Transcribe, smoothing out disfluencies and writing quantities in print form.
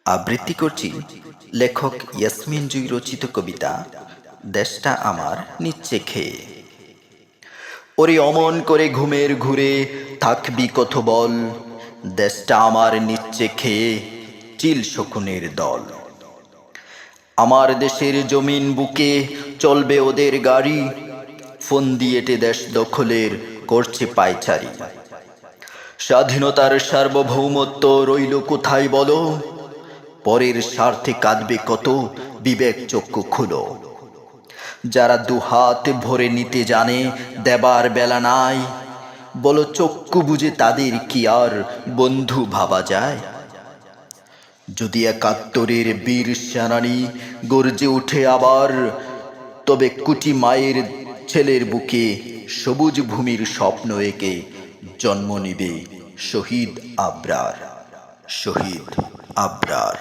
আবৃত্তি করছি লেখক ইয়াসমিন জুই রচিত কবিতা দেশটা আমার নিচ্ছে খেয়ে। ওরে অমন করে ঘুমের ঘুরে থাকবি কত বল, দেশটা আমার নিচ্ছে খেয়ে চিল শকুনের দল। আমার দেশের জমিন বুকে চলবে ওদের গাড়ি, ফোন দিয়েটে দেশ দখলের করছে পায়চারি। স্বাধীনতার সার্বভৌমত্ব রইল কোথায় বলো, পরের স্বার্থে কাঁদবে কত বিবেক চক্ষু খুলো। যারা দুহাত ভরে নিতে জানে দেবার বেলা নাই, বলো চক্ষু বুঝে তাদের কি আর বন্ধু ভাবা যায়। যদি একাত্তরের বীর সেনানী গর্জে উঠে আবার, তবে কুটি মায়ের ছেলের বুকে সবুজ ভূমির স্বপ্ন এঁকে জন্ম নিবে শহীদ আবরার, শহীদ আবরার।